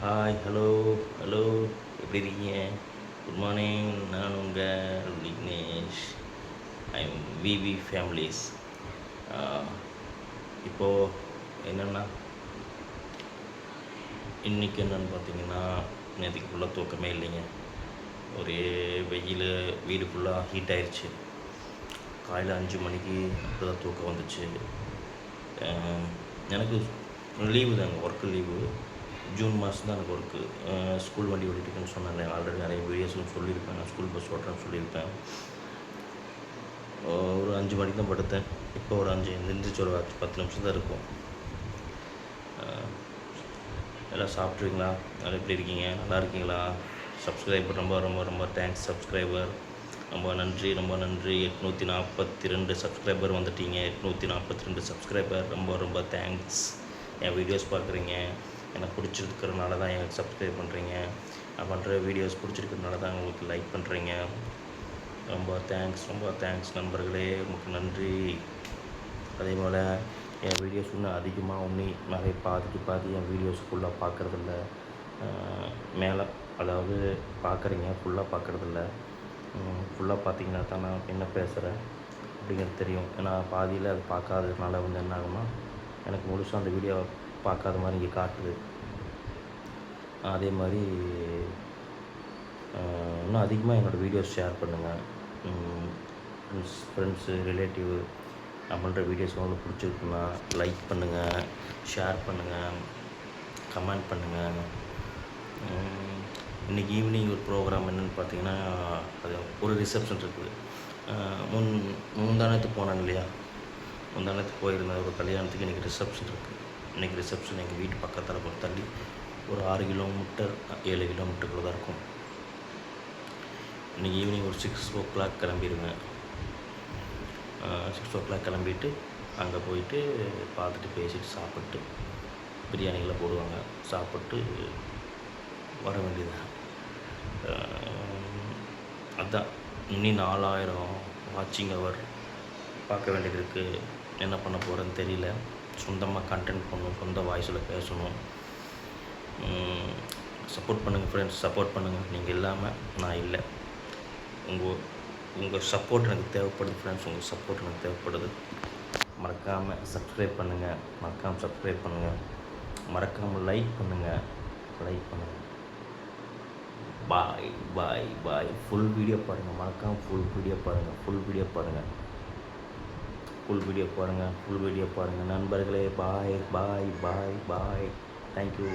Hi, hello, hello. எப்படி இருக்கீங்க? Good morning. நான் உங்கள் Vignesh. I am V V families. இப்போது என்னென்னா, இன்றைக்கி என்னென்னு பார்த்தீங்கன்னா, நேற்றுக்கு ஃபுல்லாக தூக்கமே இல்லைங்க. ஒரே வெயில், வீடு ஃபுல்லாக ஹீட் ஆயிடுச்சு. காலையில் 5 மணிக்கு அப்போ தான் தூக்கம் வந்துச்சு. எனக்கு லீவு தாங்க, ஒர்க்கு லீவு. ஜூன் மாதம் தான் எனக்கு ஒர்க்கு. ஸ்கூல் வண்டி ஓட்டிகிட்டுருக்குன்னு சொன்னேன். ஆல்ரெடி நிறைய வீடியோஸும் சொல்லியிருப்பேன். நான் ஸ்கூல் பஸ் ஓட்டுறேன்னு சொல்லியிருப்பேன். ஒரு 5 மணிக்கு தான் படுத்தேன். இப்போ ஒரு 5 எழுந்திரிச்சு ஒரு 10 நிமிஷம் தான் இருக்கும். எல்லாம் சாப்பிட்ருக்கீங்களா? எல்லாம் எப்படி இருக்கீங்க? நல்லா இருக்கீங்களா? சப்ஸ்கிரைபர் ரொம்ப ரொம்ப ரொம்ப தேங்க்ஸ். சப்ஸ்கிரைபர் ரொம்ப நன்றி, ரொம்ப நன்றி. 842 சப்ஸ்கிரைபர் வந்துட்டீங்க. 842 சப்ஸ்கிரைபர் ரொம்ப ரொம்ப தேங்க்ஸ். என் வீடியோஸ் பார்க்குறீங்க, எனக்கு பிடிச்சிருக்கிறனால தான் எனக்கு சப்ஸ்கிரைப் பண்ணுறீங்க. நான் பண்ணுற வீடியோஸ் பிடிச்சிருக்கிறதுனால தான் உங்களுக்கு லைக் பண்ணுறீங்க. ரொம்ப தேங்க்ஸ், ரொம்ப தேங்க்ஸ் நண்பர்களே, உங்களுக்கு நன்றி. அதே போல் என் வீடியோஸ் இன்னும் அதிகமாக நிறைய பாதி என் வீடியோஸ் ஃபுல்லாக பார்க்குறதில்ல. மேலே அதாவது பார்க்குறீங்க, ஃபுல்லாக பார்க்குறதில்ல. ஃபுல்லாக பார்த்தீங்கன்னா தான் நான் என்ன பேசுகிறேன் அப்படிங்கிறது தெரியும். ஏன்னா பாதியில் அது பார்க்காததுனால வந்து என்ன ஆகும்னா, எனக்கு முழுசாக அந்த வீடியோ பார்க்காத மாதிரி இங்கே காட்டுது. அதே மாதிரி இன்னும் அதிகமாக என்னோடய வீடியோஸ் ஷேர் பண்ணுங்கள். ஃப்ரெண்ட்ஸு, ரிலேட்டிவ் நான் பண்ணுற வீடியோஸ் உங்களுக்கு பிடிச்சிருக்குன்னா லைக் பண்ணுங்கள், ஷேர் பண்ணுங்கள், கமெண்ட் பண்ணுங்கள். இன்றைக்கி ஈவினிங் ஒரு ப்ரோக்ராம் என்னென்னு பார்த்தீங்கன்னா, அது ஒரு ரிசப்ஷன் இருக்குது. முந்தானத்து போனேன் இல்லையா, முந்தானத்து போயிருந்த ஒரு கல்யாணத்துக்கு இன்றைக்கி ரிசப்ஷன் இருக்குது. இன்றைக்கி ரிசப்ஷன் எங்கள் வீட்டு பக்கத்தில் கொஞ்சம் தள்ளி ஒரு 6 கிலோமீட்டர் 7 கிலோமீட்டருக்குள்ளே தான் இருக்கும். இன்றைக்கி ஈவினிங் ஒரு 6 கிளம்பிடுவேன். 6 கிளம்பிட்டு அங்கே போயிட்டு பார்த்துட்டு பேசிட்டு சாப்பிட்டு பிரியாணிகளை போடுவாங்க, சாப்பிட்டு வர வேண்டியதுதான். அதுதான் இன்னி 4000 வாட்சிங் ஹவர் பார்க்க வேண்டியது இருக்குது. என்ன பண்ண போகிறேன்னு தெரியல. சொந்தமாக கண்டென்ட் பண்ணணும், சொந்த வாய்ஸில் பேசணும். சப்போர்ட் பண்ணுங்கள் ஃப்ரெண்ட்ஸ், சப்போர்ட் பண்ணுங்கள். நீங்கள் இல்லாமல் நான் இல்லை. உங்கள் சப்போர்ட் எனக்கு தேவைப்படுது ஃப்ரெண்ட்ஸ். உங்கள் சப்போர்ட் எனக்கு தேவைப்படுது. மறக்காமல் சப்ஸ்கிரைப் பண்ணுங்கள், மறக்காமல் சப்ஸ்கிரைப் பண்ணுங்கள், மறக்காமல் லைக் பண்ணுங்கள். பாய் பாய் பாய். ஃபுல் வீடியோ பாருங்கள், மறக்காமல் ஃபுல் வீடியோ பாருங்கள் நண்பர்களே. பாய் பாய் பாய் பாய். தேங்க்யூ.